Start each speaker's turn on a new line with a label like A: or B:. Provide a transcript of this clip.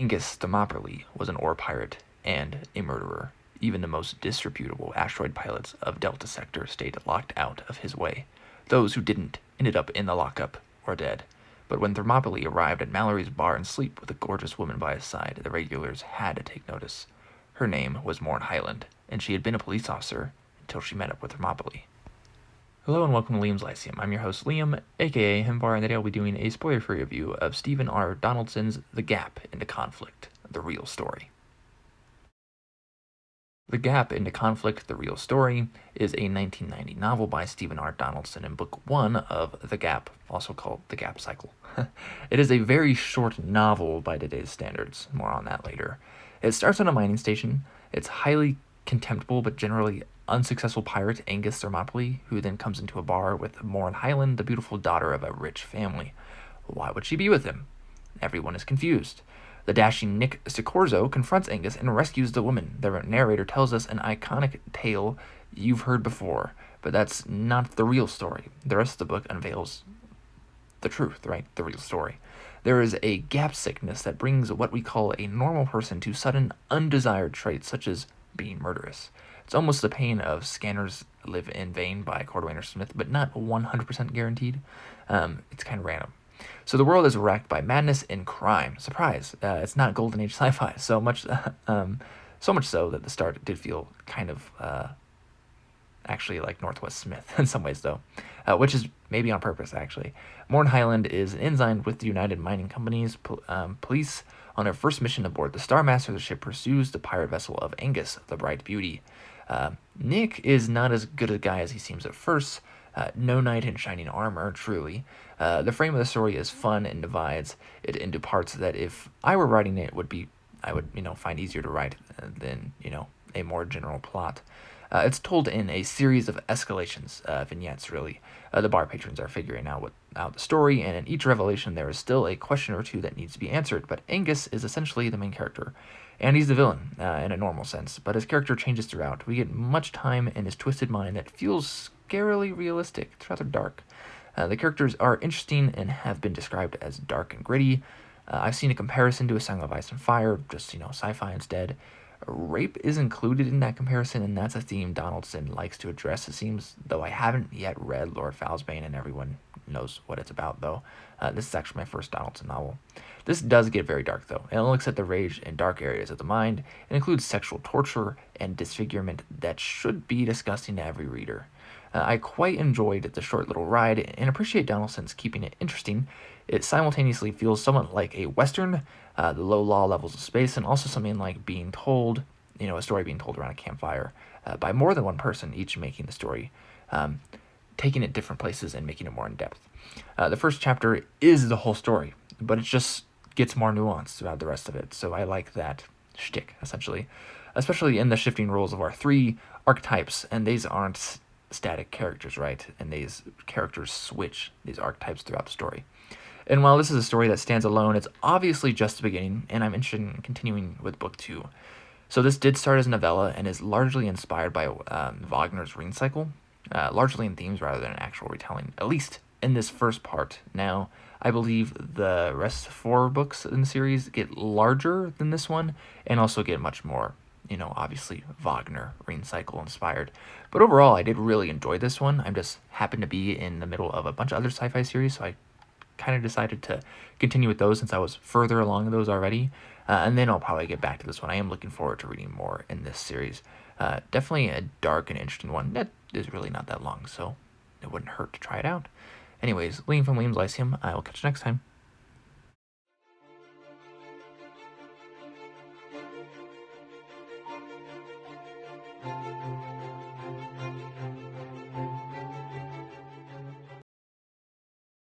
A: Angus Thermopylae was an ore pirate and a murderer. Even the most disreputable asteroid pilots of Delta Sector stayed locked out of his way. Those who didn't ended up in the lockup or dead. But when Thermopylae arrived at Mallory's bar and sleep with a gorgeous woman by his side, the regulars had to take notice. Her name was Morn Highland, and she had been a police officer until she met up with Thermopylae. Hello and welcome to Liam's Lyceum. I'm your host Liam, aka Himbar, and today I'll be doing a spoiler-free review of Stephen R. Donaldson's The Gap into Conflict, the real story. The Gap into Conflict, the real story is a 1990 novel by Stephen R. Donaldson in book 1 of The Gap, also called The Gap Cycle. It is a very short novel by today's standards, more on that later. It starts on a mining station. It's highly contemptible but generally unsuccessful pirate Angus Thermopylae, who then comes into a bar with Morn Highland, the beautiful daughter of a rich family. Why would she be with him? Everyone is confused. The dashing Nick Sicorzo confronts Angus and rescues the woman. The narrator tells us an iconic tale you've heard before, but that's not the real story. The rest of the book unveils the truth, right? The real story. There is a gap sickness that brings what we call a normal person to sudden undesired traits, such as being murderous. It's almost the pain of Scanners Live in Vain by Cordwainer Smith, but not 100% guaranteed. It's kind of random. So the world is racked by madness and crime. Surprise! It's not Golden Age sci-fi so much so that the start did feel kind of actually like Northwest Smith in some ways, though, which is maybe on purpose, actually. Morn Highland is an ensign with the United Mining Company's police. On her first mission aboard the Star Master, the ship pursues the pirate vessel of Angus, the Bright Beauty. Nick is not as good a guy as he seems at first. No knight in shining armor, truly. The frame of the story is fun and divides it into parts that if I were writing it, I would find easier to write than, a more general plot. It's told in a series of escalations, vignettes, really. The bar patrons are figuring out the story, and in each revelation there is still a question or two that needs to be answered, but Angus is essentially the main character. And he's the villain, in a normal sense, but his character changes throughout. We get much time in his twisted mind that feels scarily realistic. It's rather dark. The characters are interesting and have been described as dark and gritty. I've seen a comparison to A Song of Ice and Fire, just, sci-fi instead. Rape is included in that comparison, and that's a theme Donaldson likes to address, it seems, though I haven't yet read Lord Falsbane, and everyone knows what it's about, though. This is actually my first Donaldson novel. This does get very dark, though, and it looks at the rage and dark areas of the mind. It includes sexual torture and disfigurement that should be disgusting to every reader. I quite enjoyed the short little ride and appreciate Donaldson's keeping it interesting. It simultaneously feels somewhat like a Western, the low-law levels of space, and also something like being told, a story being told around a campfire by more than one person, each making the story, taking it different places and making it more in-depth. The first chapter is the whole story, but it just gets more nuanced throughout the rest of it, so I like that shtick, essentially, especially in the shifting roles of our three archetypes, and these aren't static characters, right? And these characters switch these archetypes throughout the story. And while this is a story that stands alone, it's obviously just the beginning, and I'm interested in continuing with book 2. So this did start as a novella and is largely inspired by Wagner's Ring Cycle, largely in themes rather than an actual retelling, at least in this first part. Now, I believe the rest 4 books in the series get larger than this one, and also get much more obviously Wagner, Ring Cycle inspired. But overall, I did really enjoy this one. I just happened to be in the middle of a bunch of other sci-fi series, so I kind of decided to continue with those since I was further along in those already. And then I'll probably get back to this one. I am looking forward to reading more in this series. Definitely a dark and interesting one that is really not that long, so it wouldn't hurt to try it out. Anyways, Liam from Liam's Lyceum. I will catch you next time.